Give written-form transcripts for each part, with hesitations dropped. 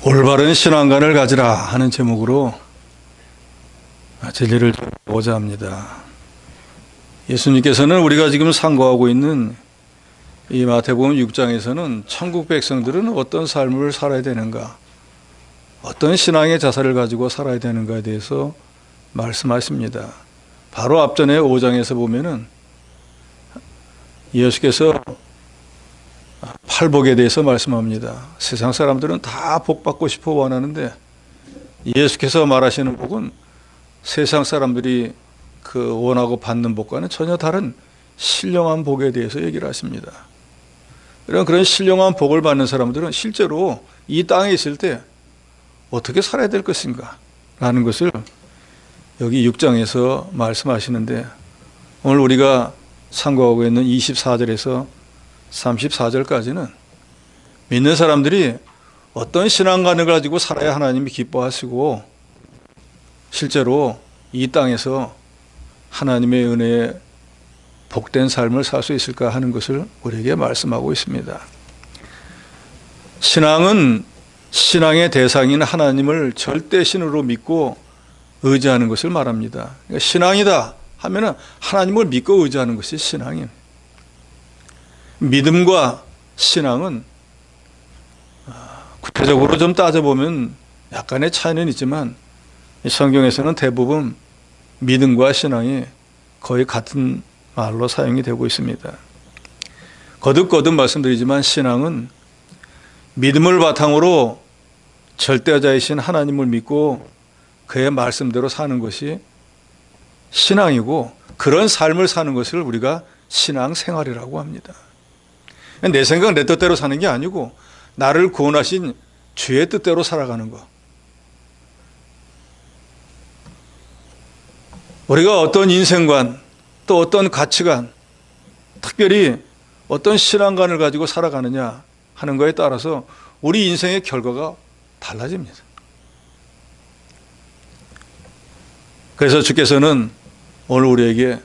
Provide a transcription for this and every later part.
올바른 신앙관을 가지라 하는 제목으로 진리를 보고자 합니다. 예수님께서는 우리가 지금 상고하고 있는 이 마태복음 6장에서는 천국 백성들은 어떤 삶을 살아야 되는가, 어떤 신앙의 자세를 가지고 살아야 되는가에 대해서 말씀하십니다. 바로 앞전에 5장에서 보면은 예수께서 팔복에 대해서 말씀합니다. 세상 사람들은 다 복 받고 싶어 원하는데 예수께서 말하시는 복은 세상 사람들이 원하고 받는 복과는 전혀 다른 신령한 복에 대해서 얘기를 하십니다. 그런 신령한 복을 받는 사람들은 실제로 이 땅에 있을 때 어떻게 살아야 될 것인가 라는 것을 여기 6장에서 말씀하시는데, 오늘 우리가 상고하고 있는 24절에서 34절까지는 믿는 사람들이 어떤 신앙관을 가지고 살아야 하나님이 기뻐하시고 실제로 이 땅에서 하나님의 은혜에 복된 삶을 살 수 있을까 하는 것을 우리에게 말씀하고 있습니다. 신앙은 신앙의 대상인 하나님을 절대 신으로 믿고 의지하는 것을 말합니다. 그러니까 신앙이다 하면은 하나님을 믿고 의지하는 것이 신앙입니다. 믿음과 신앙은 구체적으로 좀 따져보면 약간의 차이는 있지만 성경에서는 대부분 믿음과 신앙이 거의 같은 말로 사용이 되고 있습니다. 거듭거듭 말씀드리지만 신앙은 믿음을 바탕으로 절대자이신 하나님을 믿고 그의 말씀대로 사는 것이 신앙이고, 그런 삶을 사는 것을 우리가 신앙생활이라고 합니다. 내 생각 내 뜻대로 사는 게 아니고 나를 구원하신 주의 뜻대로 살아가는 것. 우리가 어떤 인생관 또 어떤 가치관, 특별히 어떤 신앙관을 가지고 살아가느냐 하는 것에 따라서 우리 인생의 결과가 달라집니다. 그래서 주께서는 오늘 우리에게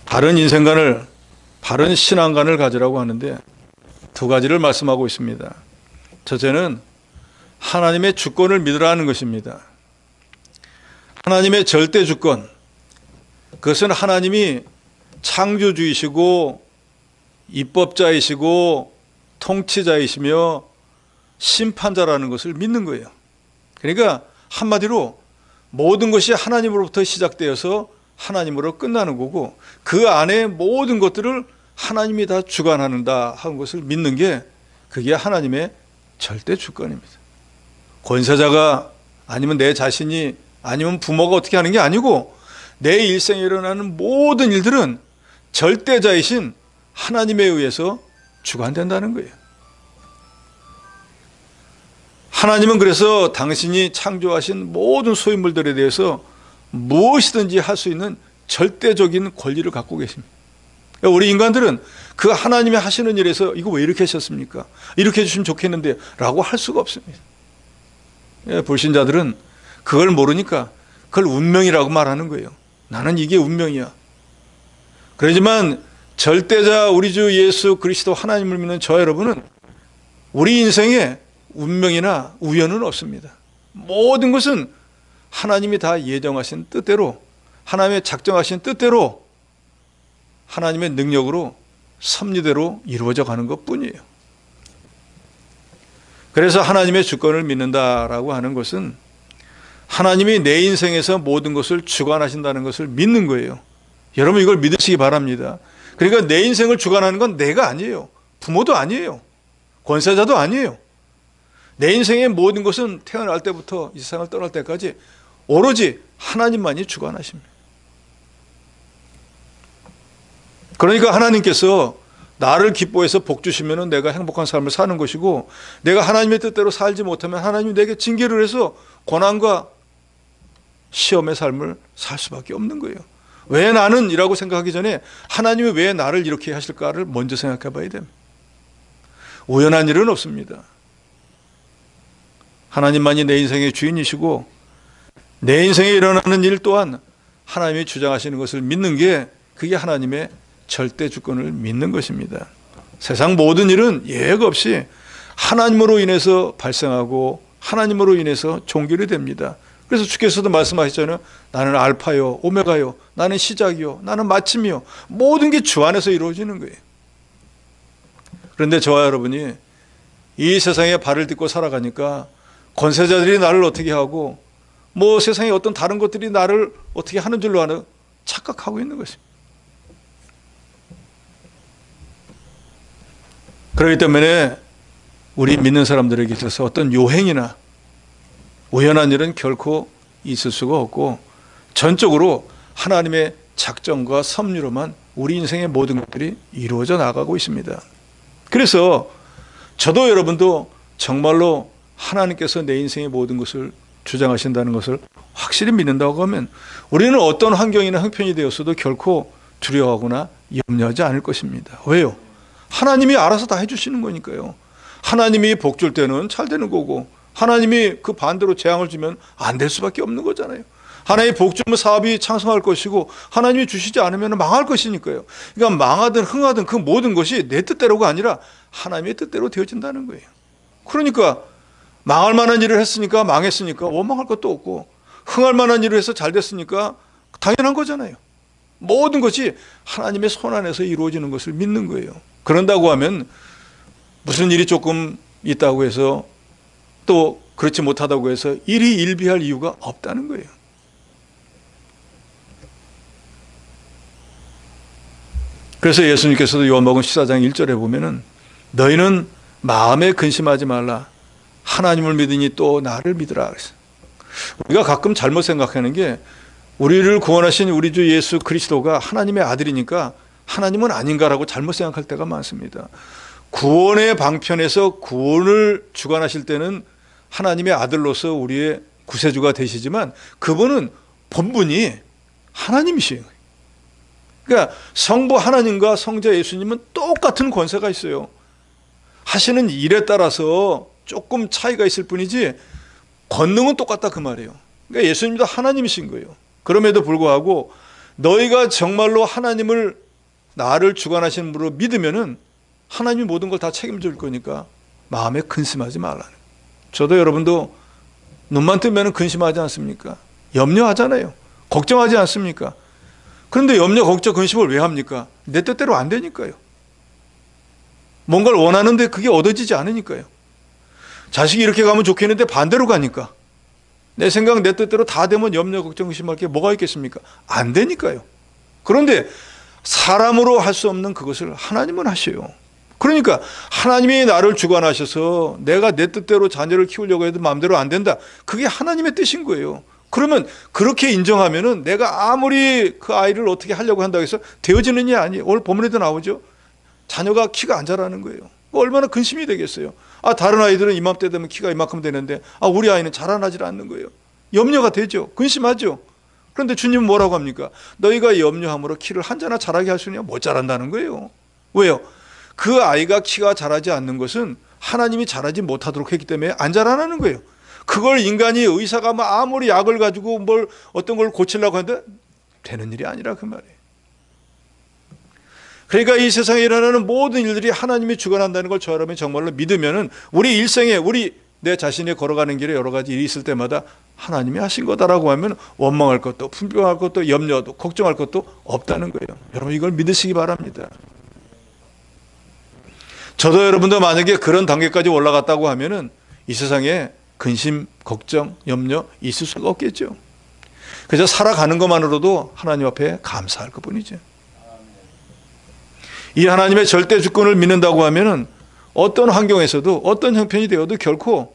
바른 인생관을, 바른 신앙관을 가지라고 하는데 두 가지를 말씀하고 있습니다. 첫째는 하나님의 주권을 믿으라는 것입니다. 하나님의 절대 주권, 그것은 하나님이 창조주이시고 입법자이시고 통치자이시며 심판자라는 것을 믿는 거예요. 그러니까 한마디로 모든 것이 하나님으로부터 시작되어서 하나님으로 끝나는 거고, 그 안에 모든 것들을 하나님이 다 주관한다 하는 것을 믿는 게, 그게 하나님의 절대 주권입니다. 권세자가 아니면 내 자신이 아니면 부모가 어떻게 하는 게 아니고, 내 일생에 일어나는 모든 일들은 절대자이신 하나님에 의해서 주관된다는 거예요. 하나님은 그래서 당신이 창조하신 모든 소유물들에 대해서 무엇이든지 할 수 있는 절대적인 권리를 갖고 계십니다. 우리 인간들은 그 하나님이 하시는 일에서 이거 왜 이렇게 하셨습니까? 이렇게 해주시면 좋겠는데 라고 할 수가 없습니다. 불신자들은 그걸 모르니까 그걸 운명이라고 말하는 거예요. 나는 이게 운명이야. 그렇지만 절대자 우리 주 예수 그리스도 하나님을 믿는 저 여러분은 우리 인생에 운명이나 우연은 없습니다. 모든 것은 하나님이 다 예정하신 뜻대로, 하나님의 작정하신 뜻대로, 하나님의 능력으로 섭리대로 이루어져 가는 것뿐이에요. 그래서 하나님의 주권을 믿는다라고 하는 것은 하나님이 내 인생에서 모든 것을 주관하신다는 것을 믿는 거예요. 여러분 이걸 믿으시기 바랍니다. 그러니까 내 인생을 주관하는 건 내가 아니에요. 부모도 아니에요. 권세자도 아니에요. 내 인생의 모든 것은 태어날 때부터 이 세상을 떠날 때까지 오로지 하나님만이 주관하십니다. 그러니까 하나님께서 나를 기뻐해서 복 주시면 내가 행복한 삶을 사는 것이고, 내가 하나님의 뜻대로 살지 못하면 하나님이 내게 징계를 해서 고난과 시험의 삶을 살 수밖에 없는 거예요. 왜 나는? 이라고 생각하기 전에 하나님이 왜 나를 이렇게 하실까를 먼저 생각해 봐야 됩니다. 우연한 일은 없습니다. 하나님만이 내 인생의 주인이시고 내 인생에 일어나는 일 또한 하나님이 주장하시는 것을 믿는 게, 그게 하나님의 절대 주권을 믿는 것입니다. 세상 모든 일은 예외가 없이 하나님으로 인해서 발생하고 하나님으로 인해서 종결이 됩니다. 그래서 주께서도 말씀하셨잖아요. 나는 알파요 오메가요, 나는 시작이요 나는 마침이요. 모든 게 주 안에서 이루어지는 거예요. 그런데 저와 여러분이 이 세상에 발을 딛고 살아가니까 권세자들이 나를 어떻게 하고 뭐 세상에 어떤 다른 것들이 나를 어떻게 하는 줄로 하는 착각하고 있는 것입니다. 그렇기 때문에 우리 믿는 사람들에게 있어서 어떤 요행이나 우연한 일은 결코 있을 수가 없고 전적으로 하나님의 작정과 섭리로만 우리 인생의 모든 것들이 이루어져 나가고 있습니다. 그래서 저도 여러분도 정말로 하나님께서 내 인생의 모든 것을 주장하신다는 것을 확실히 믿는다고 하면 우리는 어떤 환경이나 형편이 되었어도 결코 두려워하거나 염려하지 않을 것입니다. 왜요? 하나님이 알아서 다 해주시는 거니까요. 하나님이 복 줄 때는 잘 되는 거고 하나님이 그 반대로 재앙을 주면 안 될 수밖에 없는 거잖아요. 하나님이 복 주면 사업이 창성할 것이고 하나님이 주시지 않으면 망할 것이니까요. 그러니까 망하든 흥하든 그 모든 것이 내 뜻대로가 아니라 하나님의 뜻대로 되어진다는 거예요. 그러니까 망할 만한 일을 했으니까 망했으니까 원망할 것도 없고 흥할 만한 일을 해서 잘 됐으니까 당연한 거잖아요. 모든 것이 하나님의 손 안에서 이루어지는 것을 믿는 거예요. 그런다고 하면 무슨 일이 조금 있다고 해서 또 그렇지 못하다고 해서 일이 일비할 이유가 없다는 거예요. 그래서 예수님께서도 요한복음 14장 1절에 보면은 너희는 마음에 근심하지 말라. 하나님을 믿으니 또 나를 믿으라. 우리가 가끔 잘못 생각하는 게 우리를 구원하신 우리 주 예수 그리스도가 하나님의 아들이니까 하나님은 아닌가라고 잘못 생각할 때가 많습니다. 구원의 방편에서 구원을 주관하실 때는 하나님의 아들로서 우리의 구세주가 되시지만 그분은 본분이 하나님이시에요. 그러니까 성부 하나님과 성자 예수님은 똑같은 권세가 있어요. 하시는 일에 따라서 조금 차이가 있을 뿐이지 권능은 똑같다 그 말이에요. 그러니까 예수님도 하나님이신 거예요. 그럼에도 불구하고 너희가 정말로 하나님을 나를 주관하시는 분으로 믿으면은 하나님이 모든 걸 다 책임질 거니까 마음에 근심하지 말라는. 저도 여러분도 눈만 뜨면 근심하지 않습니까? 염려하잖아요. 걱정하지 않습니까? 그런데 염려, 걱정, 근심을 왜 합니까? 내 뜻대로 안 되니까요. 뭔가를 원하는데 그게 얻어지지 않으니까요. 자식이 이렇게 가면 좋겠는데 반대로 가니까 내 생각, 내 뜻대로 다 되면 염려, 걱정, 근심할 게 뭐가 있겠습니까? 안 되니까요. 그런데 사람으로 할 수 없는 그것을 하나님은 하셔요. 그러니까 하나님이 나를 주관하셔서 내가 내 뜻대로 자녀를 키우려고 해도 마음대로 안 된다. 그게 하나님의 뜻인 거예요. 그러면 그렇게 인정하면은 내가 아무리 그 아이를 어떻게 하려고 한다고 해서 되어지는 게 아니에요. 오늘 본문에도 나오죠. 자녀가 키가 안 자라는 거예요. 얼마나 근심이 되겠어요. 다른 아이들은 이맘때 되면 키가 이만큼 되는데 우리 아이는 자라나질 않는 거예요. 염려가 되죠. 근심하죠. 그런데 주님은 뭐라고 합니까? 너희가 염려함으로 키를 한자나 자라게 할 수 있느냐? 못 자란다는 거예요. 왜요? 그 아이가 키가 자라지 않는 것은 하나님이 자라지 못하도록 했기 때문에 안 자라나는 거예요. 그걸 인간이 의사가 아무리 약을 가지고 어떤 걸 고치려고 하는데 되는 일이 아니라 그 말이에요. 그러니까 이 세상에 일어나는 모든 일들이 하나님이 주관한다는 걸 저 여러분이 정말로 믿으면은 우리 일생에 내 자신이 걸어가는 길에 여러 가지 일이 있을 때마다 하나님이 하신 거다라고 하면 원망할 것도 분별할 것도 염려도 걱정할 것도 없다는 거예요. 여러분 이걸 믿으시기 바랍니다. 저도 여러분도 만약에 그런 단계까지 올라갔다고 하면은 이 세상에 근심, 걱정, 염려 있을 수가 없겠죠. 그저 살아가는 것만으로도 하나님 앞에 감사할 것뿐이죠. 이 하나님의 절대 주권을 믿는다고 하면은 어떤 환경에서도 어떤 형편이 되어도 결코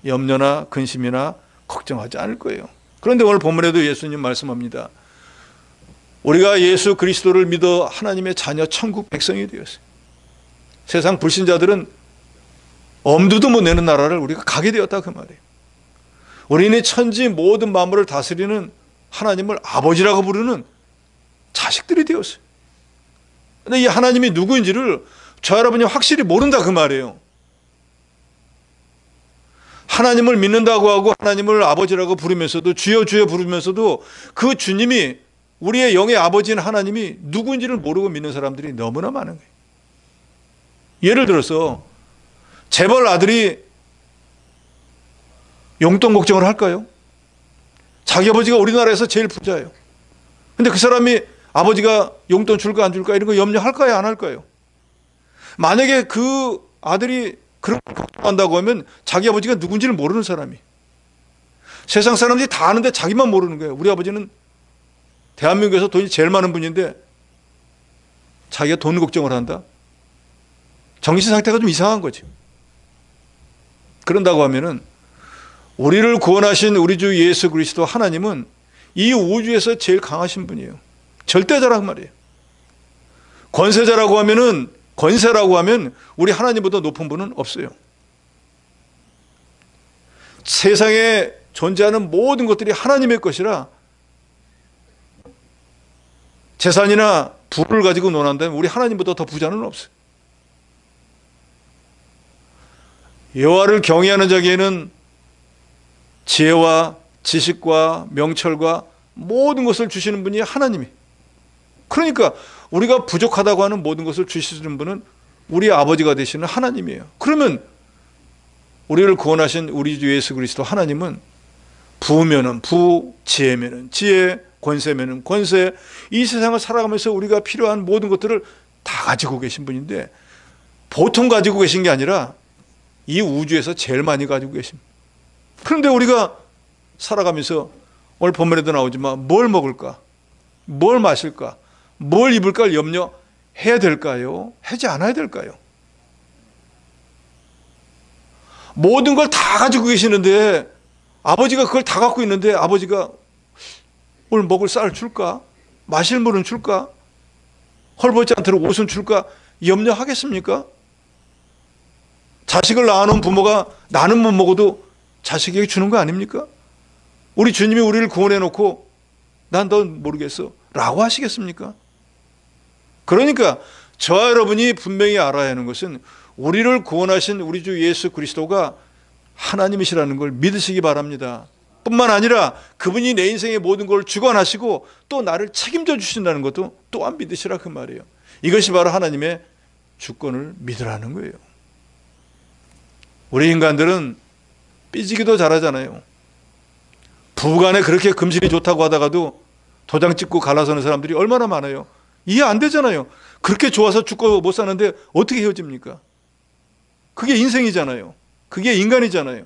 염려나 근심이나 걱정하지 않을 거예요. 그런데 오늘 본문에도 예수님 말씀합니다. 우리가 예수 그리스도를 믿어 하나님의 자녀 천국 백성이 되었어요. 세상 불신자들은 엄두도 못 내는 나라를 우리가 가게 되었다 그 말이에요. 우리는 천지 모든 만물을 다스리는 하나님을 아버지라고 부르는 자식들이 되었어요. 근데 이 하나님이 누구인지를 저 여러분이 확실히 모른다 그 말이에요. 하나님을 믿는다고 하고 하나님을 아버지라고 부르면서도 주여 주여 부르면서도 그 주님이 우리의 영의 아버지인 하나님이 누구인지를 모르고 믿는 사람들이 너무나 많은 거예요. 예를 들어서 재벌 아들이 용돈 걱정을 할까요? 자기 아버지가 우리나라에서 제일 부자예요. 근데 그 사람이 아버지가 용돈 줄까 안 줄까 이런 거 염려할까요? 안 할까요? 만약에 그 아들이 그런 걸 걱정한다고 하면 자기 아버지가 누군지를 모르는 사람이, 세상 사람들이 다 아는데 자기만 모르는 거예요. 우리 아버지는 대한민국에서 돈이 제일 많은 분인데 자기가 돈 걱정을 한다? 정신 상태가 좀 이상한 거죠. 그런다고 하면은 우리를 구원하신 우리 주 예수 그리스도 하나님은 이 우주에서 제일 강하신 분이에요. 절대자란 말이에요. 권세자라고 하면은, 권세라고 하면 우리 하나님보다 높은 분은 없어요. 세상에 존재하는 모든 것들이 하나님의 것이라 재산이나 부를 가지고 논한다면 우리 하나님보다 더 부자는 없어요. 여호와를 경외하는 자에게는 지혜와 지식과 명철과 모든 것을 주시는 분이 하나님이. 그러니까 우리가 부족하다고 하는 모든 것을 주시는 분은 우리 아버지가 되시는 하나님이에요. 그러면 우리를 구원하신 우리 주 예수 그리스도 하나님은 부면은 부, 지혜면은 지혜, 권세면은 권세, 이 세상을 살아가면서 우리가 필요한 모든 것들을 다 가지고 계신 분인데, 보통 가지고 계신 게 아니라 이 우주에서 제일 많이 가지고 계십니다. 그런데 우리가 살아가면서 오늘 본문에도 나오지만 뭘 먹을까? 뭘 마실까? 뭘 입을까를 염려해야 될까요? 하지 않아야 될까요? 모든 걸 다 가지고 계시는데, 아버지가 그걸 다 갖고 있는데 아버지가 오늘 먹을 쌀을 줄까? 마실 물은 줄까? 헐벗지 않도록 옷은 줄까? 염려하겠습니까? 자식을 낳아놓은 부모가 나는 못 먹어도 자식에게 주는 거 아닙니까? 우리 주님이 우리를 구원해 놓고 난 넌 모르겠어 라고 하시겠습니까? 그러니까 저와 여러분이 분명히 알아야 하는 것은 우리를 구원하신 우리 주 예수 그리스도가 하나님이시라는 걸 믿으시기 바랍니다. 뿐만 아니라 그분이 내 인생의 모든 걸 주관하시고 또 나를 책임져 주신다는 것도 또한 믿으시라 그 말이에요. 이것이 바로 하나님의 주권을 믿으라는 거예요. 우리 인간들은 삐지기도 잘하잖아요. 부부간에 그렇게 금실이 좋다고 하다가도 도장 찍고 갈라서는 사람들이 얼마나 많아요. 이해 안 되잖아요. 그렇게 좋아서 죽고 못 사는데 어떻게 헤어집니까? 그게 인생이잖아요. 그게 인간이잖아요.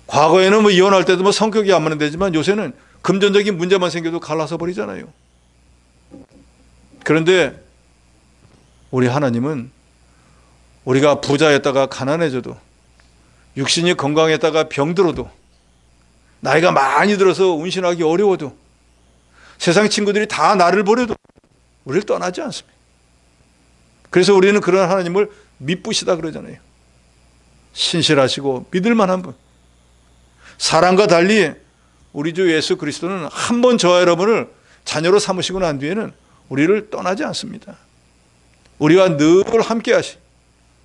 과거에는 뭐 이혼할 때도 뭐 성격이 안 맞는 데지만 요새는 금전적인 문제만 생겨도 갈라서 버리잖아요. 그런데 우리 하나님은 우리가 부자였다가 가난해져도, 육신이 건강했다가 병들어도, 나이가 많이 들어서 운신하기 어려워도, 세상 친구들이 다 나를 버려도 우리를 떠나지 않습니다. 그래서 우리는 그런 하나님을 믿으시다 그러잖아요. 신실하시고 믿을 만한 분. 사람과 달리 우리 주 예수 그리스도는 한 번 저와 여러분을 자녀로 삼으시고 난 뒤에는 우리를 떠나지 않습니다. 우리와 늘 함께 하시.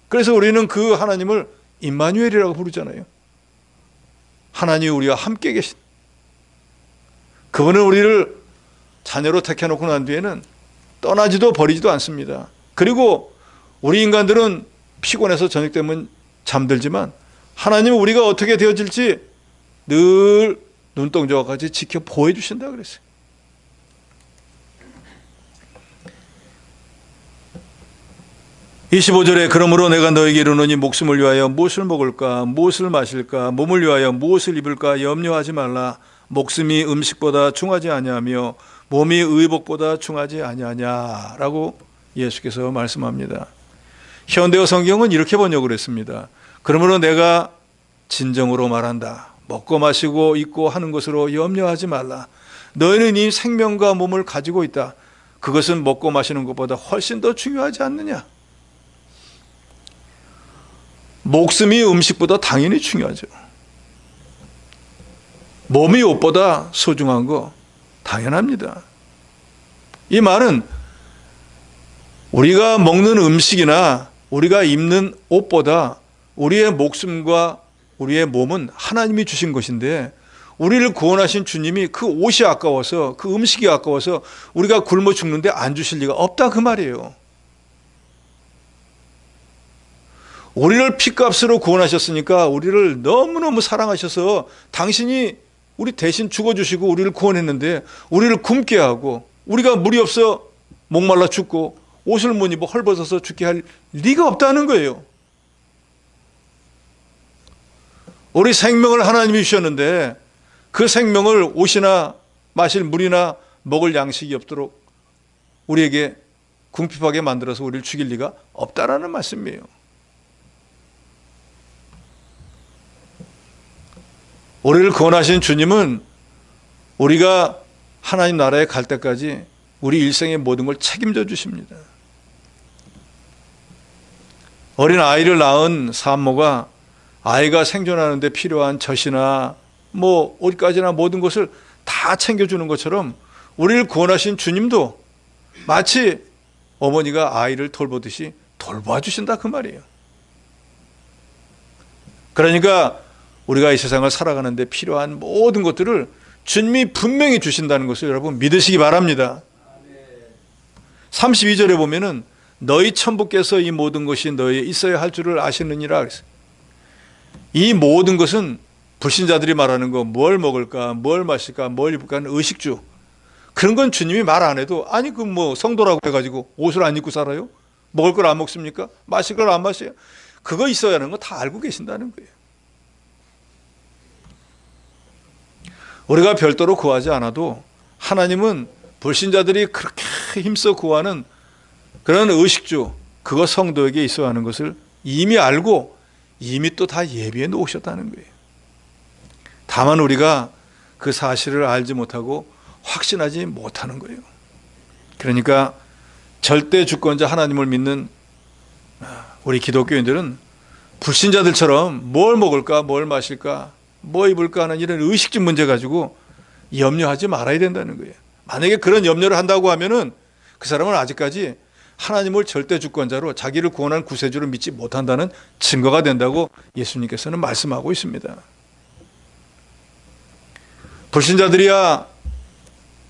그래서 우리는 그 하나님을 임마누엘이라고 부르잖아요. 하나님이 우리와 함께 계신. 그분은 우리를 자녀로 택해놓고 난 뒤에는 떠나지도 버리지도 않습니다. 그리고 우리 인간들은 피곤해서 저녁 되면 잠들지만 하나님은 우리가 어떻게 되어질지 늘 눈동자와 같이 지켜 보여주신다 그랬어요. (25절에) 그러므로 내가 너에게 이르노니 목숨을 위하여 무엇을 먹을까 무엇을 마실까 몸을 위하여 무엇을 입을까 염려하지 말라. 목숨이 음식보다 중하지 아니하며 몸이 의복보다 중하지 아니하냐라고 예수께서 말씀합니다. 현대어 성경은 이렇게 번역을 했습니다. 그러므로 내가 진정으로 말한다. 먹고 마시고 입고 하는 것으로 염려하지 말라. 너희는 이 생명과 몸을 가지고 있다. 그것은 먹고 마시는 것보다 훨씬 더 중요하지 않느냐. 목숨이 음식보다 당연히 중요하죠. 몸이 옷보다 소중한 거 당연합니다. 이 말은 우리가 먹는 음식이나 우리가 입는 옷보다 우리의 목숨과 우리의 몸은 하나님이 주신 것인데, 우리를 구원하신 주님이 그 옷이 아까워서 그 음식이 아까워서 우리가 굶어 죽는데 안 주실 리가 없다 그 말이에요. 우리를 핏값으로 구원하셨으니까 우리를 너무너무 사랑하셔서 당신이 우리 대신 죽어주시고 우리를 구원했는데 우리를 굶게 하고 우리가 물이 없어 목말라 죽고 옷을 못 입어 헐벗어서 죽게 할 리가 없다는 거예요. 우리 생명을 하나님이 주셨는데 그 생명을 옷이나 마실 물이나 먹을 양식이 없도록 우리에게 궁핍하게 만들어서 우리를 죽일 리가 없다라는 말씀이에요. 우리를 구원하신 주님은 우리가 하나님 나라에 갈 때까지 우리 일생의 모든 걸 책임져 주십니다. 어린 아이를 낳은 산모가 아이가 생존하는 데 필요한 젖이나 뭐 옷까지나 모든 것을 다 챙겨주는 것처럼 우리를 구원하신 주님도 마치 어머니가 아이를 돌보듯이 돌봐주신다 그 말이에요. 그러니까 우리가 이 세상을 살아가는 데 필요한 모든 것들을 주님이 분명히 주신다는 것을 여러분 믿으시기 바랍니다. 32절에 보면은 너희 천부께서 이 모든 것이 너희에 있어야 할 줄을 아시느니라 그랬어요. 이 모든 것은 불신자들이 말하는 거 뭘 먹을까 뭘 마실까 뭘 입을까 하는 의식주, 그런 건 주님이 말 안 해도 아니 그 뭐 성도라고 해가지고 옷을 안 입고 살아요? 먹을 걸 안 먹습니까? 마실 걸 안 마셔요? 그거 있어야 하는 거 다 알고 계신다는 거예요. 우리가 별도로 구하지 않아도 하나님은 불신자들이 그렇게 힘써 구하는 그런 의식주, 그거 성도에게 있어야 하는 것을 이미 알고 이미 또 다 예비해 놓으셨다는 거예요. 다만 우리가 그 사실을 알지 못하고 확신하지 못하는 거예요. 그러니까 절대 주권자 하나님을 믿는 우리 기독교인들은 불신자들처럼 뭘 먹을까 뭘 마실까 뭐 입을까 하는 이런 의식적 문제 가지고 염려하지 말아야 된다는 거예요. 만약에 그런 염려를 한다고 하면은 그 사람은 아직까지 하나님을 절대 주권자로 자기를 구원한 구세주로 믿지 못한다는 증거가 된다고 예수님께서는 말씀하고 있습니다. 불신자들이야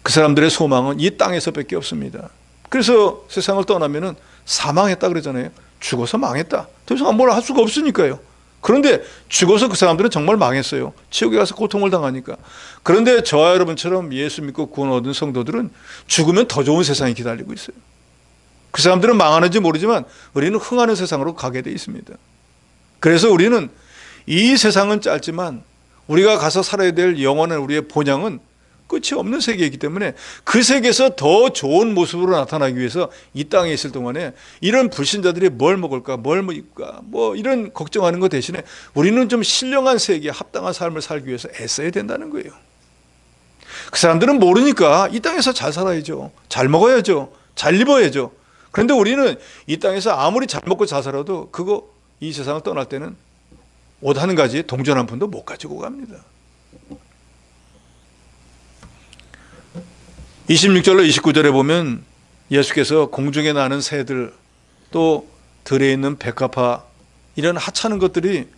그 사람들의 소망은 이 땅에서밖에 없습니다. 그래서 세상을 떠나면은 사망했다 그러잖아요. 죽어서 망했다. 더 이상 뭘 할 수가 없으니까요. 그런데 죽어서 그 사람들은 정말 망했어요. 지옥에 가서 고통을 당하니까. 그런데 저와 여러분처럼 예수 믿고 구원 얻은 성도들은 죽으면 더 좋은 세상이 기다리고 있어요. 그 사람들은 망하는지 모르지만 우리는 흥하는 세상으로 가게 돼 있습니다. 그래서 우리는 이 세상은 짧지만 우리가 가서 살아야 될 영원한 우리의 본향은 끝이 없는 세계이기 때문에 그 세계에서 더 좋은 모습으로 나타나기 위해서 이 땅에 있을 동안에 이런 불신자들이 뭘 먹을까 뭘 입을까 뭐 이런 걱정하는 것 대신에 우리는 좀 신령한 세계에 합당한 삶을 살기 위해서 애써야 된다는 거예요. 그 사람들은 모르니까 이 땅에서 잘 살아야죠. 잘 먹어야죠. 잘 입어야죠. 그런데 우리는 이 땅에서 아무리 잘 먹고 잘 살아도 그거 이 세상을 떠날 때는 옷 한 가지 동전 한 푼도 못 가지고 갑니다. 26절로 29절에 보면 예수께서 공중에 나는 새들 또 들에 있는 백합화 이런 하찮은 것들이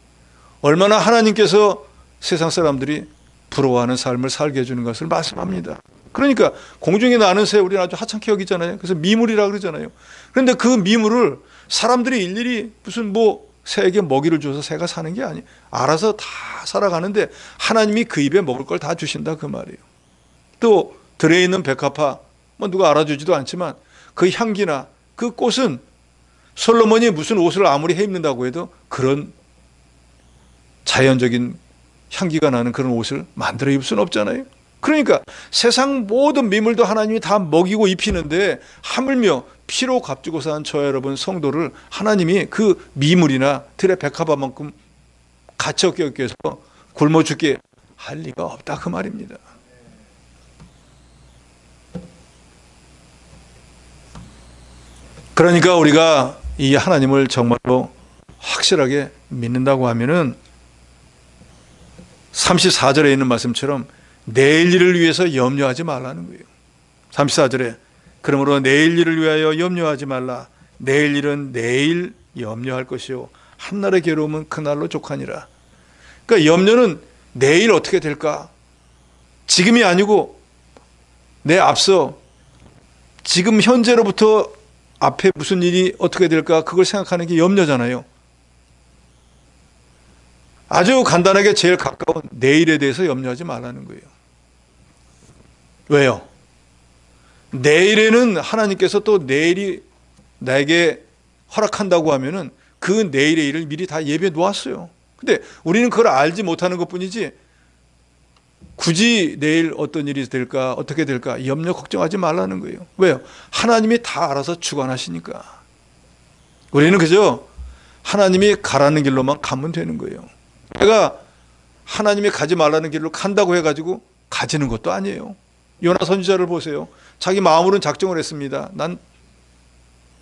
얼마나 하나님께서 세상 사람들이 부러워하는 삶을 살게 해주는 것을 말씀합니다. 그러니까 공중에 나는 새 우리는 아주 하찮게 여기잖아요. 그래서 미물이라고 그러잖아요. 그런데 그 미물을 사람들이 일일이 무슨 뭐 새에게 먹이를 줘서 새가 사는 게 아니에요. 알아서 다 살아가는데 하나님이 그 입에 먹을 걸 다 주신다 그 말이에요. 또 들에 있는 백합화 뭐 누가 알아주지도 않지만 그 향기나 그 꽃은 솔로몬이 무슨 옷을 아무리 해 입는다고 해도 그런 자연적인 향기가 나는 그런 옷을 만들어 입을 수는 없잖아요. 그러니까 세상 모든 미물도 하나님이 다 먹이고 입히는데 하물며 피로 값주고 산 저 여러분 성도를 하나님이 그 미물이나 들의 백합화만큼 가치 없게 여겨서 굶어 죽게 할 리가 없다 그 말입니다. 그러니까 우리가 이 하나님을 정말로 확실하게 믿는다고 하면은 34절에 있는 말씀처럼 내일 일을 위해서 염려하지 말라는 거예요. 34절에 그러므로 내일 일을 위하여 염려하지 말라. 내일 일은 내일 염려할 것이요 한날의 괴로움은 그날로 족하니라. 그러니까 염려는 내일 어떻게 될까? 지금이 아니고 내 앞서 지금 현재로부터 앞에 무슨 일이 어떻게 될까? 그걸 생각하는 게 염려잖아요. 아주 간단하게 제일 가까운 내일에 대해서 염려하지 말라는 거예요. 왜요? 내일에는 하나님께서 또 내일이 나에게 허락한다고 하면은 그 내일의 일을 미리 다 예비해 놓았어요. 근데 우리는 그걸 알지 못하는 것 뿐이지 굳이 내일 어떤 일이 될까, 어떻게 될까 염려 걱정하지 말라는 거예요. 왜요? 하나님이 다 알아서 주관하시니까. 우리는 그저 하나님이 가라는 길로만 가면 되는 거예요. 내가 하나님이 가지 말라는 길로 간다고 해가지고 가지는 것도 아니에요. 요나 선지자를 보세요. 자기 마음으로는 작정을 했습니다. 난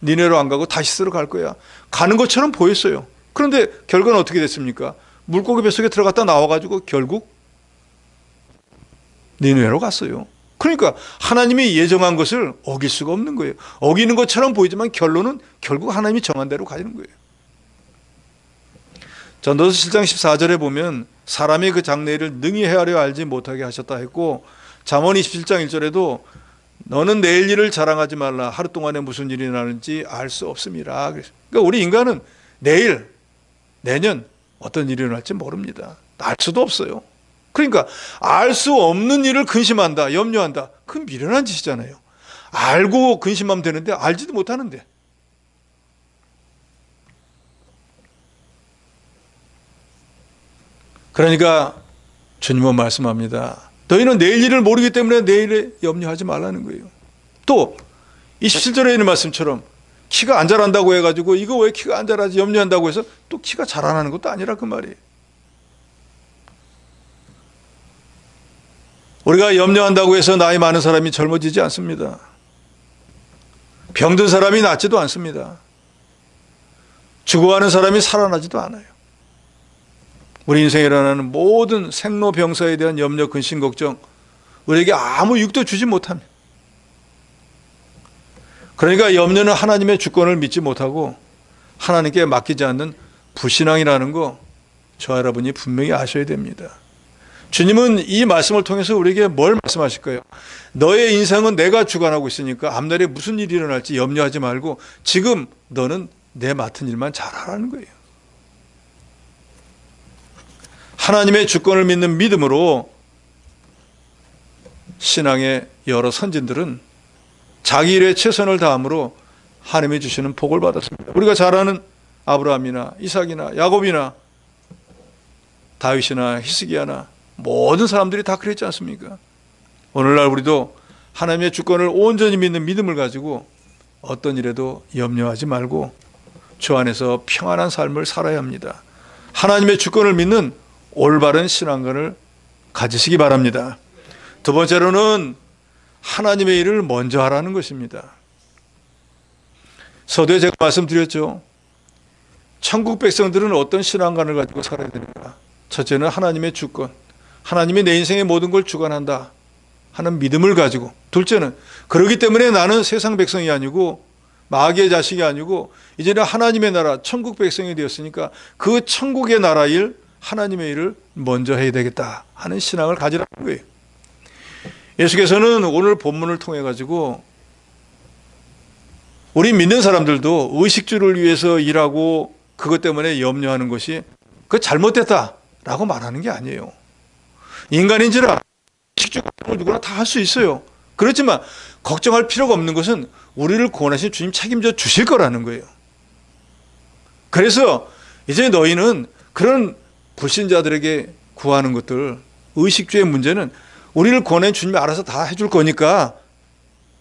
니네로 안 가고 다시스로 갈 거야. 가는 것처럼 보였어요. 그런데 결과는 어떻게 됐습니까? 물고기 뱃속에 들어갔다 나와가지고 결국 니네로 갔어요. 그러니까 하나님이 예정한 것을 어길 수가 없는 거예요. 어기는 것처럼 보이지만 결론은 결국 하나님이 정한 대로 가는 거예요. 전도서 7장 14절에 보면 사람이 그 장래일을 능히 헤아려 알지 못하게 하셨다 했고, 잠언 27장 1절에도 너는 내일 일을 자랑하지 말라. 하루 동안에 무슨 일이 나는지 알 수 없음이라. 그러니까 우리 인간은 내일, 내년 어떤 일이 일어날지 모릅니다. 알 수도 없어요. 그러니까 알 수 없는 일을 근심한다, 염려한다. 그건 미련한 짓이잖아요. 알고 근심하면 되는데 알지도 못하는데. 그러니까 주님은 말씀합니다. 너희는 내일 일을 모르기 때문에 내일에 염려하지 말라는 거예요. 또 27절에 있는 말씀처럼 키가 안 자란다고 해가지고 이거 왜 키가 안 자라지 염려한다고 해서 또 키가 자라나는 것도 아니라 그 말이에요. 우리가 염려한다고 해서 나이 많은 사람이 젊어지지 않습니다. 병든 사람이 낫지도 않습니다. 죽어가는 사람이 살아나지도 않아요. 우리 인생에 일어나는 모든 생로병사에 대한 염려, 근심, 걱정, 우리에게 아무 유익도 주지 못합니다. 그러니까 염려는 하나님의 주권을 믿지 못하고 하나님께 맡기지 않는 불신앙이라는 거 저와 여러분이 분명히 아셔야 됩니다. 주님은 이 말씀을 통해서 우리에게 뭘 말씀하실까요? 너의 인생은 내가 주관하고 있으니까 앞날에 무슨 일이 일어날지 염려하지 말고 지금 너는 내 맡은 일만 잘하라는 거예요. 하나님의 주권을 믿는 믿음으로 신앙의 여러 선진들은 자기 일에 최선을 다함으로 하나님이 주시는 복을 받았습니다. 우리가 잘 아는 아브라함이나 이삭이나 야곱이나 다윗이나 히스기야나 모든 사람들이 다 그랬지 않습니까? 오늘날 우리도 하나님의 주권을 온전히 믿는 믿음을 가지고 어떤 일에도 염려하지 말고 주 안에서 평안한 삶을 살아야 합니다. 하나님의 주권을 믿는 올바른 신앙관을 가지시기 바랍니다. 두 번째로는 하나님의 일을 먼저 하라는 것입니다. 서두에 제가 말씀드렸죠. 천국 백성들은 어떤 신앙관을 가지고 살아야 됩니까? 첫째는 하나님의 주권, 하나님이 내 인생의 모든 걸 주관한다 하는 믿음을 가지고, 둘째는 그렇기 때문에 나는 세상 백성이 아니고 마귀의 자식이 아니고 이제는 하나님의 나라 천국 백성이 되었으니까 그 천국의 나라 일, 하나님의 일을 먼저 해야 되겠다 하는 신앙을 가지라는 거예요. 예수께서는 오늘 본문을 통해 가지고 우리 믿는 사람들도 의식주를 위해서 일하고 그것 때문에 염려하는 것이 그 잘못됐다라고 말하는 게 아니에요. 인간인지라 의식주 누구나 다 할 수 있어요. 그렇지만 걱정할 필요가 없는 것은 우리를 구원하신 주님 책임져 주실 거라는 거예요. 그래서 이제 너희는 그런 불신자들에게 구하는 것들, 의식주의 문제는 우리를 구원한 주님이 알아서 다 해줄 거니까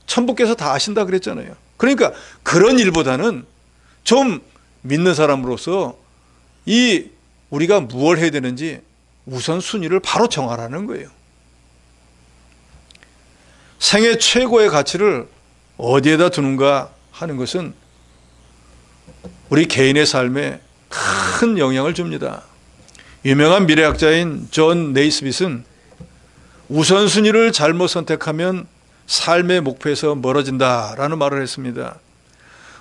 천부께서 다 아신다 그랬잖아요. 그러니까 그런 일보다는 좀 믿는 사람으로서 이 우리가 무엇을 해야 되는지 우선순위를 바로 정하라는 거예요. 생애 최고의 가치를 어디에다 두는가 하는 것은 우리 개인의 삶에 큰 영향을 줍니다. 유명한 미래학자인 존 네이스빗은 우선순위를 잘못 선택하면 삶의 목표에서 멀어진다라는 말을 했습니다.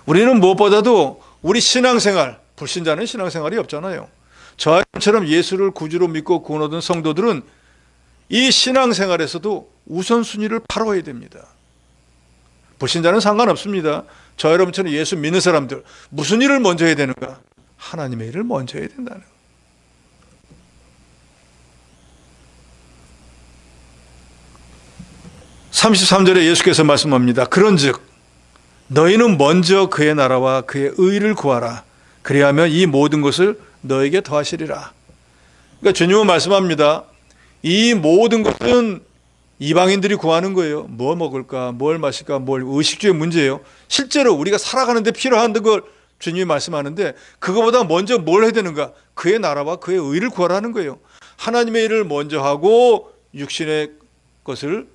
우리는 무엇보다도 우리 신앙생활, 불신자는 신앙생활이 없잖아요. 저처럼 예수를 구주로 믿고 구원 얻은 성도들은 이 신앙생활에서도 우선순위를 바로 해야 됩니다. 불신자는 상관없습니다. 저 여러분처럼 예수 믿는 사람들 무슨 일을 먼저 해야 되는가? 하나님의 일을 먼저 해야 된다는 거예요. 33절에 예수께서 말씀합니다. 그런즉 너희는 먼저 그의 나라와 그의 의를 구하라. 그리하면 이 모든 것을 너에게 더하시리라. 그러니까 주님은 말씀합니다. 이 모든 것은 이방인들이 구하는 거예요. 뭐 먹을까, 뭘 마실까, 뭘 의식주의 문제예요. 실제로 우리가 살아가는데 필요한 걸 주님이 말씀하는데 그거보다 먼저 뭘 해야 되는가? 그의 나라와 그의 의를 구하라는 거예요. 하나님의 일을 먼저 하고 육신의 것을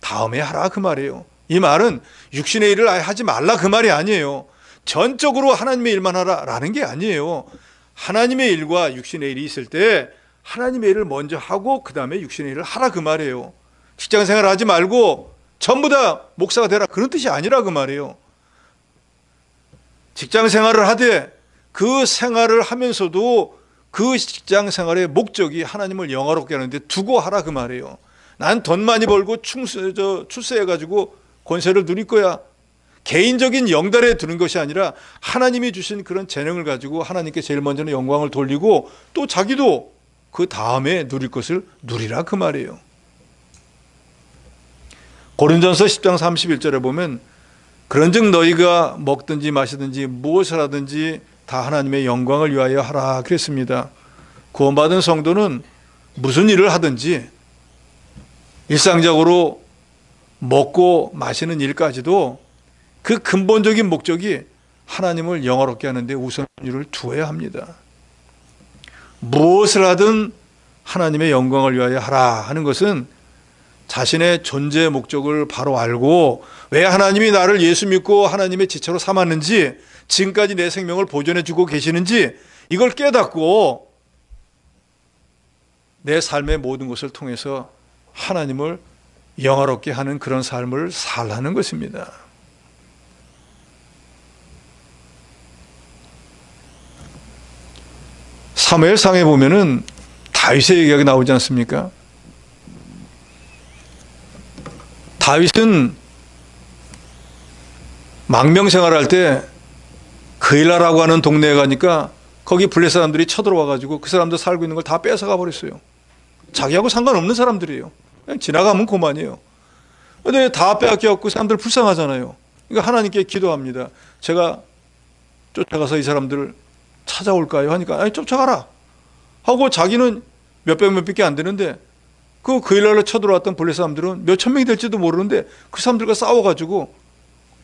다음에 하라 그 말이에요. 이 말은 육신의 일을 아예 하지 말라 그 말이 아니에요. 전적으로 하나님의 일만 하라라는 게 아니에요. 하나님의 일과 육신의 일이 있을 때 하나님의 일을 먼저 하고 그 다음에 육신의 일을 하라 그 말이에요. 직장생활 하지 말고 전부 다 목사가 되라 그런 뜻이 아니라 그 말이에요. 직장생활을 하되 그 생활을 하면서도 그 직장생활의 목적이 하나님을 영화롭게 하는데 두고 하라 그 말이에요. 난 돈 많이 벌고 출세해가지고 권세를 누릴 거야. 개인적인 영달에 두는 것이 아니라 하나님이 주신 그런 재능을 가지고 하나님께 제일 먼저는 영광을 돌리고 또 자기도 그 다음에 누릴 것을 누리라 그 말이에요. 고린전서 10장 31절에 보면 그런즉 너희가 먹든지 마시든지 무엇을 하든지 다 하나님의 영광을 위하여 하라 그랬습니다. 구원받은 성도는 무슨 일을 하든지 일상적으로 먹고 마시는 일까지도 그 근본적인 목적이 하나님을 영화롭게 하는데 우선순위를 두어야 합니다. 무엇을 하든 하나님의 영광을 위하여 하라 하는 것은 자신의 존재의 목적을 바로 알고 왜 하나님이 나를 예수 믿고 하나님의 지체로 삼았는지 지금까지 내 생명을 보존해 주고 계시는지 이걸 깨닫고 내 삶의 모든 것을 통해서 하나님을 영화롭게 하는 그런 삶을 살라는 것입니다. 사무엘상에 보면은 다윗의 얘기가 나오지 않습니까? 다윗은 망명생활할 때 그일라라고 하는 동네에 가니까 거기 블레 사람들이 쳐들어와가지고 그 사람들 살고 있는 걸 다 뺏어가 버렸어요. 자기하고 상관없는 사람들이에요. 그냥 지나가면 그만이에요. 근데 다 빼앗겨갖고 사람들 불쌍하잖아요. 그러니까 하나님께 기도합니다. 제가 쫓아가서 이 사람들을 찾아올까요? 하니까 아니 쫓아가라 하고 자기는 몇백몇밖에 안 되는데 그 그일라를 쳐들어왔던 블레 사람들은 몇천 명이 될지도 모르는데 그 사람들과 싸워가지고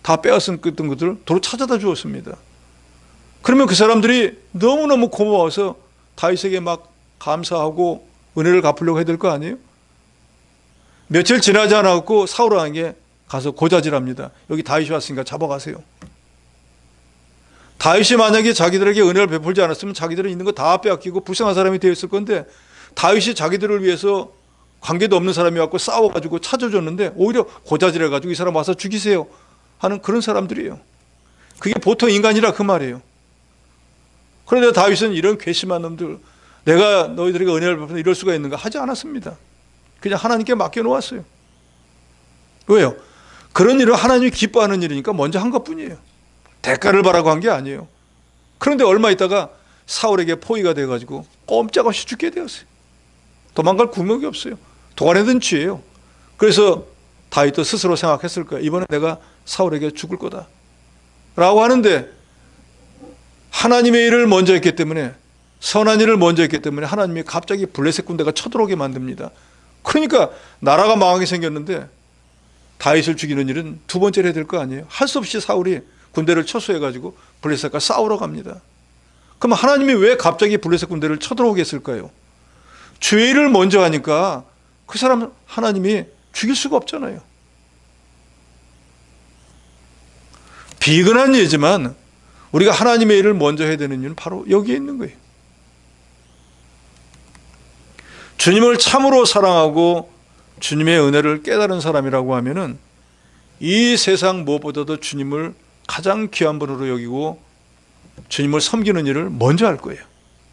다 빼앗은 것들을 도로 찾아다 주었습니다. 그러면 그 사람들이 너무너무 고마워서 다윗에게 막 감사하고 은혜를 갚으려고 해야 될 거 아니에요? 며칠 지나지 않았고 사울왕에게 가서 고자질합니다. 여기 다윗이 왔으니까 잡아가세요. 다윗이 만약에 자기들에게 은혜를 베풀지 않았으면 자기들은 있는 거 다 빼앗기고 불쌍한 사람이 되었을 건데 다윗이 자기들을 위해서 관계도 없는 사람이 왔고 싸워가지고 찾아줬는데 오히려 고자질해가지고 이 사람 와서 죽이세요 하는 그런 사람들이에요. 그게 보통 인간이라 그 말이에요. 그런데 다윗은 이런 괘씸한 놈들 내가 너희들에게 은혜를 베풀면 이럴 수가 있는가 하지 않았습니다. 그냥 하나님께 맡겨놓았어요. 왜요? 그런 일은 하나님이 기뻐하는 일이니까 먼저 한 것뿐이에요. 대가를 바라고 한 게 아니에요. 그런데 얼마 있다가 사울에게 포위가 돼가지고 꼼짝없이 죽게 되었어요. 도망갈 구멍이 없어요. 도안에 든 쥐예요. 그래서 다윗도 스스로 생각했을 거예요. 이번에 내가 사울에게 죽을 거다 라고 하는데 하나님의 일을 먼저 했기 때문에 선한 일을 먼저 했기 때문에 하나님이 갑자기 블레셋 군대가 쳐들어오게 만듭니다. 그러니까 나라가 망하게 생겼는데 다윗을 죽이는 일은 두 번째로 해야 될 거 아니에요. 할 수 없이 사울이 군대를 처수해가지고 블레셋과 싸우러 갑니다. 그럼 하나님이 왜 갑자기 블레셋 군대를 쳐들어오게 했을까요? 주의 일을 먼저 하니까 그 사람 하나님이 죽일 수가 없잖아요. 비근한 예지만 우리가 하나님의 일을 먼저 해야 되는 이유는 바로 여기에 있는 거예요. 주님을 참으로 사랑하고 주님의 은혜를 깨달은 사람이라고 하면은 이 세상 무엇보다도 주님을 가장 귀한 분으로 여기고 주님을 섬기는 일을 먼저 할 거예요.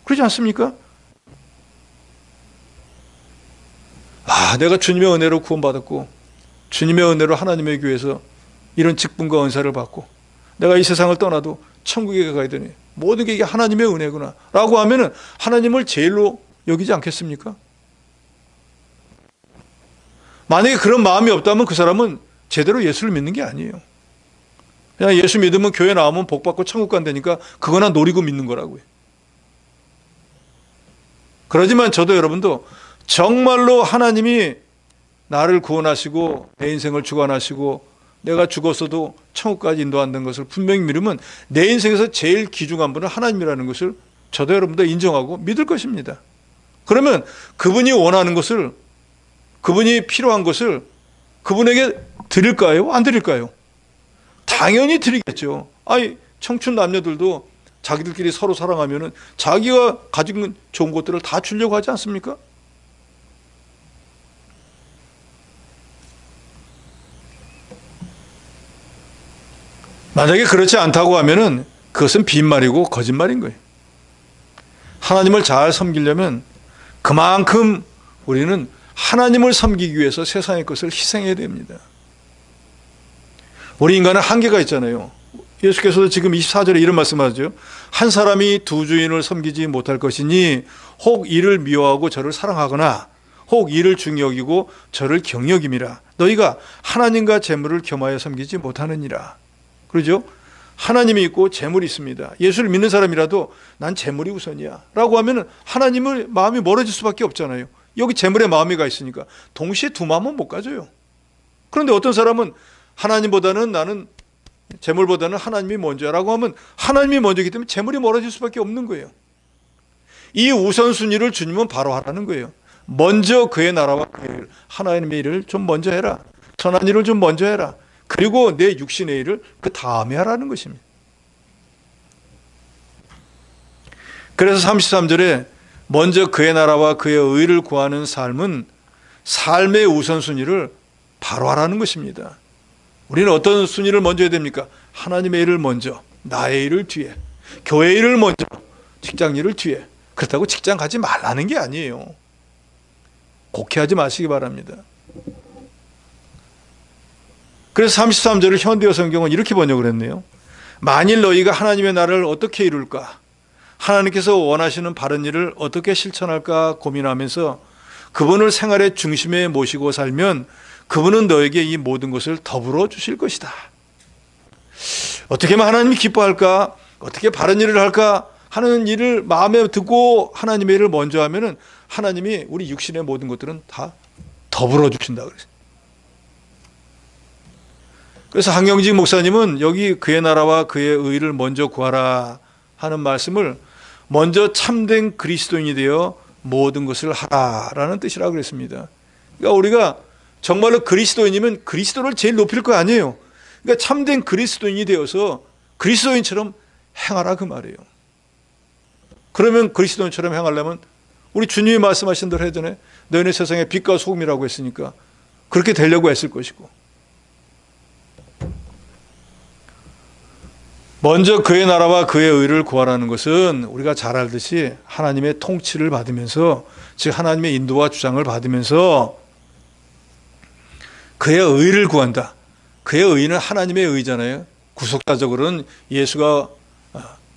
그렇지 않습니까? 내가 주님의 은혜로 구원받았고 주님의 은혜로 하나님의 교회에서 이런 직분과 은사를 받고 내가 이 세상을 떠나도 천국에 가야 되니 모든 게 이게 하나님의 은혜구나 라고 하면은 하나님을 제일로 여기지 않겠습니까? 만약에 그런 마음이 없다면 그 사람은 제대로 예수를 믿는 게 아니에요. 그냥 예수 믿으면 교회 나오면 복 받고 천국 간다니까 그거나 노리고 믿는 거라고요. 그러지만 저도 여러분도 정말로 하나님이 나를 구원하시고 내 인생을 주관하시고 내가 죽었어도 천국까지 인도한다는 것을 분명히 믿으면 내 인생에서 제일 귀중한 분은 하나님이라는 것을 저도 여러분도 인정하고 믿을 것입니다. 그러면 그분이 원하는 것을, 그분이 필요한 것을 그분에게 드릴까요? 안 드릴까요? 당연히 드리겠죠. 아니, 청춘 남녀들도 자기들끼리 서로 사랑하면은 자기가 가진 좋은 것들을 다 주려고 하지 않습니까? 만약에 그렇지 않다고 하면은 그것은 빈말이고 거짓말인 거예요. 하나님을 잘 섬기려면 그만큼 우리는 하나님을 섬기기 위해서 세상의 것을 희생해야 됩니다. 우리 인간은 한계가 있잖아요. 예수께서도 지금 24절에 이런 말씀하죠. 한 사람이 두 주인을 섬기지 못할 것이니 혹 이를 미워하고 저를 사랑하거나 혹 이를 중히 여기고 저를 경여김이라. 너희가 하나님과 재물을 겸하여 섬기지 못하느니라. 그러죠? 하나님이 있고 재물이 있습니다. 예수를 믿는 사람이라도 난 재물이 우선이야 라고 하면 하나님을 마음이 멀어질 수밖에 없잖아요. 여기 재물에 마음이 가 있으니까 동시에 두 마음은 못 가져요. 그런데 어떤 사람은 하나님보다는 나는 재물보다는 하나님이 먼저라고 하면 하나님이 먼저이기 때문에 재물이 멀어질 수밖에 없는 거예요. 이 우선순위를 주님은 바로 하라는 거예요. 먼저 그의 나라와 그의 일, 하나님의 일을 좀 먼저 해라. 선한 일을 좀 먼저 해라. 그리고 내 육신의 일을 그 다음에 하라는 것입니다. 그래서 33절에 먼저 그의 나라와 그의 의를 구하는 삶은 삶의 우선순위를 바로 하라는 것입니다. 우리는 어떤 순위를 먼저 해야 됩니까? 하나님의 일을 먼저, 나의 일을 뒤에, 교회 일을 먼저, 직장 일을 뒤에. 그렇다고 직장 가지 말라는 게 아니에요. 곡해하지 마시기 바랍니다. 그래서 33절을 현대어 성경은 이렇게 번역을 했네요. 만일 너희가 하나님의 나라를 어떻게 이룰까? 하나님께서 원하시는 바른 일을 어떻게 실천할까 고민하면서 그분을 생활의 중심에 모시고 살면 그분은 너에게 이 모든 것을 더불어 주실 것이다. 어떻게 하면 하나님이 기뻐할까? 어떻게 바른 일을 할까? 하는 일을 마음에 듣고 하나님의 일을 먼저 하면은 하나님이 우리 육신의 모든 것들은 다 더불어 주신다 그랬어요. 그래서 한경직 목사님은 여기 그의 나라와 그의 의를 먼저 구하라 하는 말씀을 먼저 참된 그리스도인이 되어 모든 것을 하라라는 뜻이라고 그랬습니다. 그러니까 우리가 정말로 그리스도인이면 그리스도를 제일 높일 거 아니에요. 그러니까 참된 그리스도인이 되어서 그리스도인처럼 행하라 그 말이에요. 그러면 그리스도인처럼 행하려면 우리 주님이 말씀하신 대로 해야 되네. 너희는 세상의 빛과 소금이라고 했으니까 그렇게 되려고 했을 것이고, 먼저 그의 나라와 그의 의를 구하라는 것은 우리가 잘 알듯이 하나님의 통치를 받으면서, 즉 하나님의 인도와 주장을 받으면서 그의 의를 구한다. 그의 의는 하나님의 의잖아요. 구속사적으로는 예수가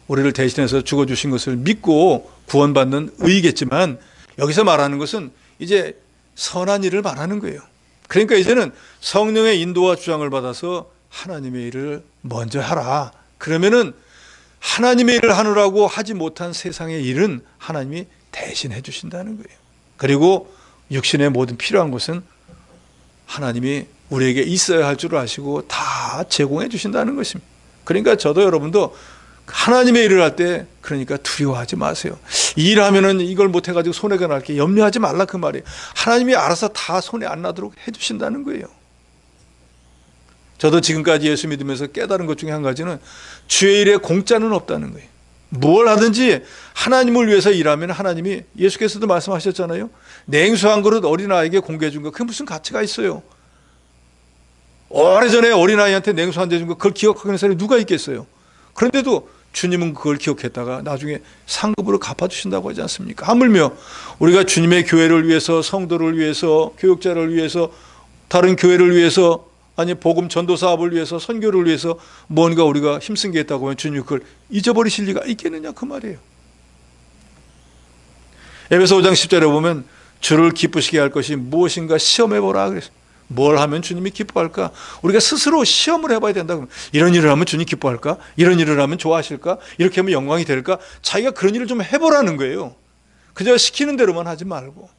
우리를 대신해서 죽어주신 것을 믿고 구원받는 의이겠지만, 여기서 말하는 것은 이제 선한 일을 말하는 거예요. 그러니까 이제는 성령의 인도와 주장을 받아서 하나님의 일을 먼저 하라. 그러면은 하나님의 일을 하느라고 하지 못한 세상의 일은 하나님이 대신해 주신다는 거예요. 그리고 육신의 모든 필요한 것은 하나님이 우리에게 있어야 할 줄 아시고 다 제공해 주신다는 것입니다. 그러니까 저도 여러분도 하나님의 일을 할 때 그러니까 두려워하지 마세요. 일하면은 이걸 못 해가지고 손해가 날게 염려하지 말라 그 말이에요. 하나님이 알아서 다 손해 안 나도록 해주신다는 거예요. 저도 지금까지 예수 믿으면서 깨달은 것 중에 한 가지는 주의 일에 공짜는 없다는 거예요. 뭘 하든지 하나님을 위해서 일하면 하나님이, 예수께서도 말씀하셨잖아요. 냉수 한 그릇 어린아이에게 공개해 준 거, 그게 무슨 가치가 있어요? 오래전에 어린아이한테 냉수 한 대 준 거 그걸 기억하는 사람이 누가 있겠어요? 그런데도 주님은 그걸 기억했다가 나중에 상급으로 갚아주신다고 하지 않습니까? 하물며 우리가 주님의 교회를 위해서, 성도를 위해서, 교육자를 위해서, 다른 교회를 위해서, 아니 복음 전도 사업을 위해서, 선교를 위해서 뭔가 우리가 힘쓴 게 있다고 하면 주님이 그걸 잊어버리실 리가 있겠느냐 그 말이에요. 에베소 5장 10절에 보면 주를 기쁘시게 할 것이 무엇인가 시험해보라 그랬어요. 뭘 하면 주님이 기뻐할까? 우리가 스스로 시험을 해봐야 된다. 이런 일을 하면 주님 기뻐할까? 이런 일을 하면 좋아하실까? 이렇게 하면 영광이 될까? 자기가 그런 일을 좀 해보라는 거예요. 그저 시키는 대로만 하지 말고.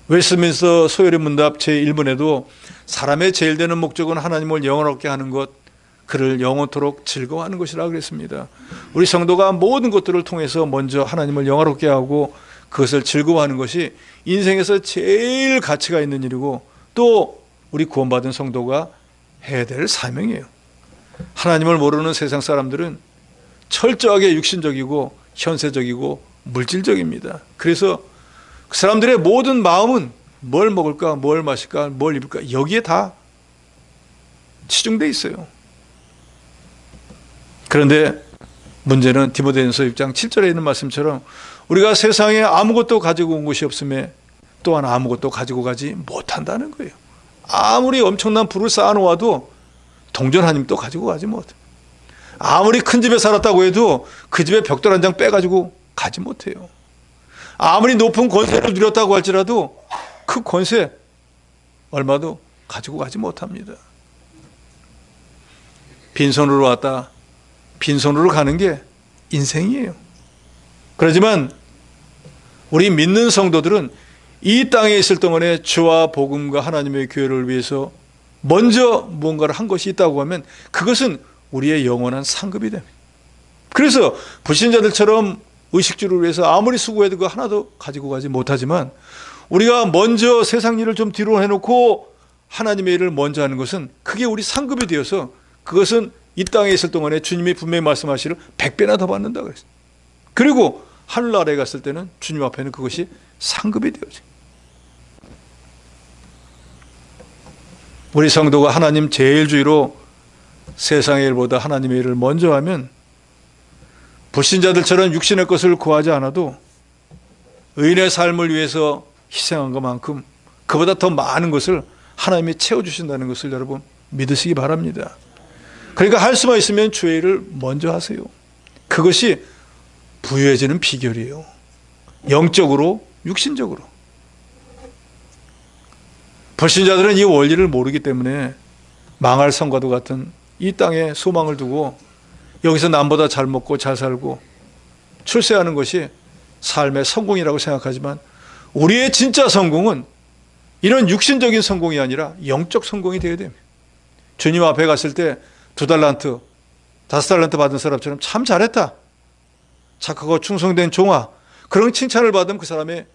웨스트민스터 소요리 문답 제1번에도 사람의 제일 되는 목적은 하나님을 영원롭게 하는 것, 그를 영원토록 즐거워하는 것이라고 그랬습니다. 우리 성도가 모든 것들을 통해서 먼저 하나님을 영화롭게 하고 그것을 즐거워하는 것이 인생에서 제일 가치가 있는 일이고, 또 우리 구원받은 성도가 해야 될 사명이에요. 하나님을 모르는 세상 사람들은 철저하게 육신적이고 현세적이고 물질적입니다. 그래서 그 사람들의 모든 마음은 뭘 먹을까, 뭘 마실까, 뭘 입을까, 여기에 다 치중돼 있어요. 그런데 문제는 디모데전서 6장 7절에 있는 말씀처럼 우리가 세상에 아무것도 가지고 온 것이 없음에 또한 아무것도 가지고 가지 못한다는 거예요. 아무리 엄청난 부를 쌓아놓아도 동전 한 입도 가지고 가지 못해요. 아무리 큰 집에 살았다고 해도 그 집에 벽돌 한 장 빼가지고 가지 못해요. 아무리 높은 권세를 누렸다고 할지라도 그 권세 얼마도 가지고 가지 못합니다. 빈손으로 왔다 빈손으로 가는 게 인생이에요. 그렇지만 우리 믿는 성도들은 이 땅에 있을 동안에 주와 복음과 하나님의 교회를 위해서 먼저 무언가를 한 것이 있다고 하면 그것은 우리의 영원한 상급이 됩니다. 그래서 불신자들처럼 의식주를 위해서 아무리 수고해도 그거 하나도 가지고 가지 못하지만, 우리가 먼저 세상 일을 좀 뒤로 해놓고 하나님의 일을 먼저 하는 것은 그게 우리 상급이 되어서 그것은 이 땅에 있을 동안에 주님이 분명히 말씀하시기를 100배나 더 받는다 그랬어요. 그리고 하늘나라에 갔을 때는 주님 앞에는 그것이 상급이 되어져요. 우리 성도가 하나님 제일주의로 세상의 일보다 하나님의 일을 먼저 하면 불신자들처럼 육신의 것을 구하지 않아도 의인의 삶을 위해서 희생한 것만큼 그보다 더 많은 것을 하나님이 채워주신다는 것을 여러분 믿으시기 바랍니다. 그러니까 할 수만 있으면 주의 일을 먼저 하세요. 그것이 부유해지는 비결이에요. 영적으로, 육신적으로. 불신자들은 이 원리를 모르기 때문에 망할 성과도 같은 이 땅에 소망을 두고 여기서 남보다 잘 먹고 잘 살고 출세하는 것이 삶의 성공이라고 생각하지만, 우리의 진짜 성공은 이런 육신적인 성공이 아니라 영적 성공이 되어야 됩니다. 주님 앞에 갔을 때 2달란트, 5달란트 받은 사람처럼 참 잘했다, 착하고 충성된 종아, 그런 칭찬을 받으면 그 사람의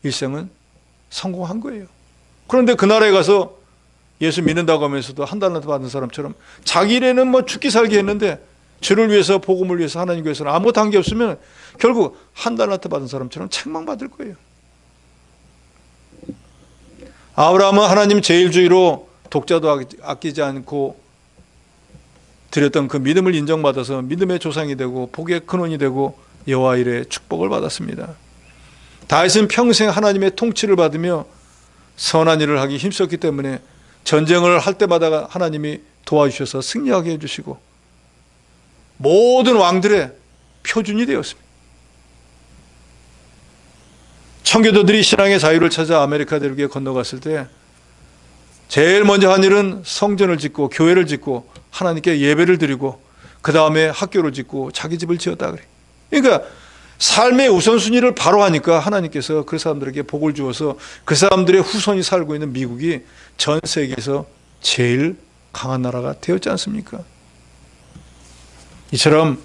일생은 성공한 거예요. 그런데 그 나라에 가서 예수 믿는다고 하면서도 1달란트 받은 사람처럼 자기 일에는 뭐 죽기 살기 했는데 주를 위해서, 복음을 위해서, 하나님 위해서는 아무것도 한 게 없으면 결국 1달란트 받은 사람처럼 책망받을 거예요. 아브라함은 하나님 제일주의로 독자도 아끼지 않고 드렸던 그 믿음을 인정받아서 믿음의 조상이 되고 복의 근원이 되고 여호와 이레의 축복을 받았습니다. 다윗은 평생 하나님의 통치를 받으며 선한 일을 하기 힘썼기 때문에 전쟁을 할 때마다 하나님이 도와주셔서 승리하게 해주시고 모든 왕들의 표준이 되었습니다. 청교도들이 신앙의 자유를 찾아 아메리카 대륙에 건너갔을 때 제일 먼저 한 일은 성전을 짓고 교회를 짓고 하나님께 예배를 드리고 그 다음에 학교를 짓고 자기 집을 지었다 그래. 그러니까 삶의 우선순위를 바로 하니까 하나님께서 그 사람들에게 복을 주어서 그 사람들의 후손이 살고 있는 미국이 전 세계에서 제일 강한 나라가 되었지 않습니까? 이처럼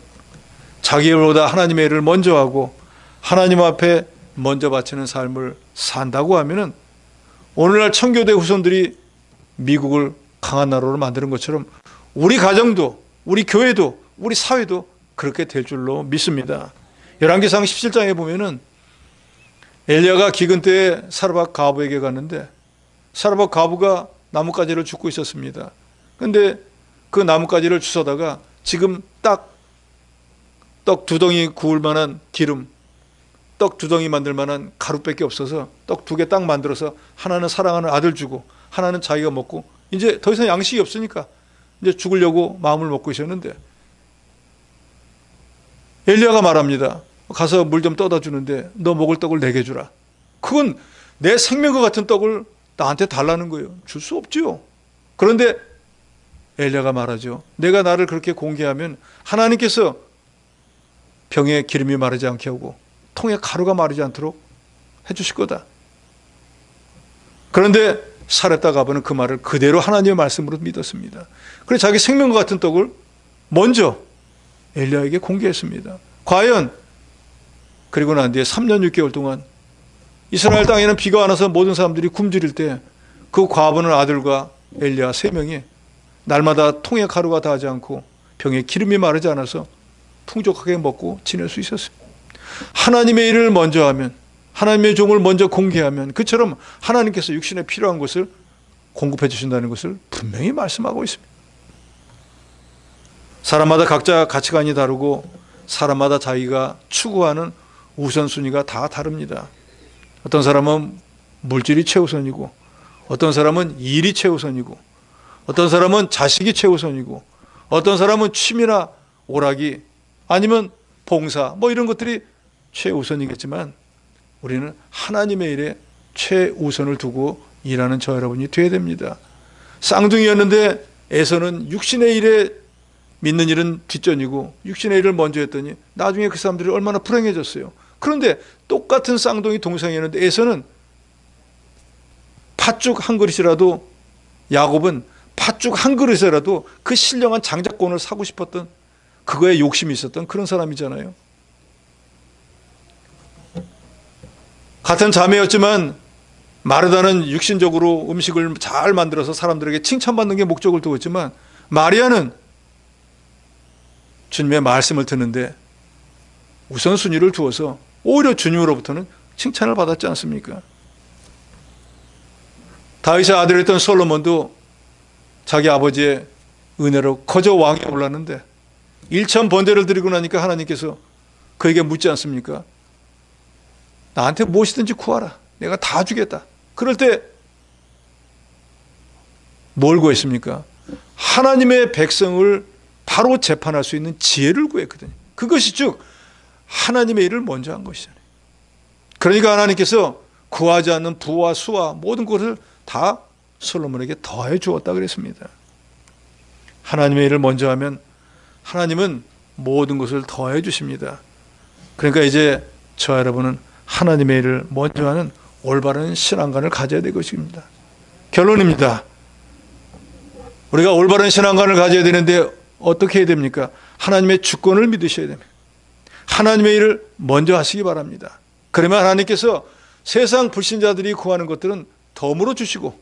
자기 일보다 하나님의 일을 먼저 하고 하나님 앞에 먼저 바치는 삶을 산다고 하면은 오늘날 청교도의 후손들이 미국을 강한 나라로 만드는 것처럼 우리 가정도, 우리 교회도, 우리 사회도 그렇게 될 줄로 믿습니다. 열왕기상 17장에 보면은 엘리야가 기근 때에 사르밧 가부에게 갔는데 사르밧 가부가 나뭇가지를 줍고 있었습니다. 그런데 그 나뭇가지를 주워다가 지금 딱 떡 2덩이 구울 만한 기름, 떡 2덩이 만들 만한 가루밖에 없어서 떡 2개 딱 만들어서 하나는 사랑하는 아들 주고 하나는 자기가 먹고 이제 더 이상 양식이 없으니까 이제 죽으려고 마음을 먹고 있었는데 엘리야가 말합니다. 가서 물 좀 떠다 주는데 너 먹을 떡을 내게 주라. 그건 내 생명과 같은 떡을 나한테 달라는 거예요. 줄 수 없지요. 그런데 엘리야가 말하죠. 내가 나를 그렇게 공개하면 하나님께서 병에 기름이 마르지 않게 하고 통에 가루가 마르지 않도록 해주실 거다. 그런데 사렙다 가버는 그 말을 그대로 하나님의 말씀으로 믿었습니다. 그래서 자기 생명과 같은 떡을 먼저 엘리야에게 공개했습니다. 과연 그리고 난 뒤에 3년 6개월 동안 이스라엘 땅에는 비가 안 와서 모든 사람들이 굶주릴 때 그 과부는 아들과 엘리야 3명이 날마다 통에 가루가 닿지 않고 병에 기름이 마르지 않아서 풍족하게 먹고 지낼 수 있었습니다. 하나님의 일을 먼저 하면, 하나님의 종을 먼저 공개하면 그처럼 하나님께서 육신에 필요한 것을 공급해 주신다는 것을 분명히 말씀하고 있습니다. 사람마다 각자 가치관이 다르고 사람마다 자기가 추구하는 우선순위가 다 다릅니다. 어떤 사람은 물질이 최우선이고 어떤 사람은 일이 최우선이고 어떤 사람은 자식이 최우선이고 어떤 사람은 취미나 오락이 아니면 봉사 뭐 이런 것들이 최우선이겠지만 우리는 하나님의 일에 최우선을 두고 일하는 저 여러분이 되어야 됩니다. 쌍둥이였는데 에서는 육신의 일에 믿는 일은 뒷전이고 육신의 일을 먼저 했더니 나중에 그 사람들이 얼마나 불행해졌어요. 그런데 똑같은 쌍둥이 동생이었는데 에서는 팥죽 한 그릇이라도 야곱은 팥죽 한 그릇이라도 그 신령한 장자권을 사고 싶었던 그거에 욕심이 있었던 그런 사람이잖아요. 같은 자매였지만 마르다는 육신적으로 음식을 잘 만들어서 사람들에게 칭찬받는 게 목적을 두고 있지만 마리아는 주님의 말씀을 듣는데 우선순위를 두어서 오히려 주님으로부터는 칭찬을 받았지 않습니까? 다윗의 아들이었던 솔로몬도 자기 아버지의 은혜로 거저 왕에 올랐는데 1,000번제를 드리고 나니까 하나님께서 그에게 묻지 않습니까? 나한테 무엇이든지 구하라. 내가 다 주겠다. 그럴 때 뭘 구했습니까? 하나님의 백성을 바로 재판할 수 있는 지혜를 구했거든요. 그것이 즉 하나님의 일을 먼저 한 것이잖아요. 그러니까 하나님께서 구하지 않는 부와 수와 모든 것을 다 솔로몬에게 더해 주었다 그랬습니다. 하나님의 일을 먼저 하면 하나님은 모든 것을 더해 주십니다. 그러니까 이제 저 여러분은 하나님의 일을 먼저 하는 올바른 신앙관을 가져야 될 것입니다. 결론입니다. 우리가 올바른 신앙관을 가져야 되는데 어떻게 해야 됩니까? 하나님의 주권을 믿으셔야 됩니다. 하나님의 일을 먼저 하시기 바랍니다. 그러면 하나님께서 세상 불신자들이 구하는 것들은 덤으로 주시고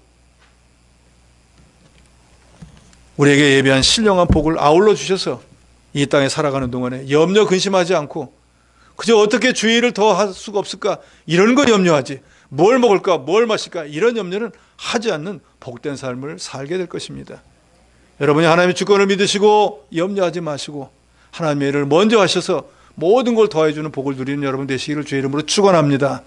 우리에게 예비한 신령한 복을 아울러 주셔서 이 땅에 살아가는 동안에 염려 근심하지 않고 그저 어떻게 주의 일을 더 할 수가 없을까 이런 거 염려하지 뭘 먹을까 뭘 마실까 이런 염려는 하지 않는 복된 삶을 살게 될 것입니다. 여러분이 하나님의 주권을 믿으시고 염려하지 마시고 하나님의 일을 먼저 하셔서 모든 걸 더해주는 복을 누리는 여러분 되시기를 주의 이름으로 축원합니다.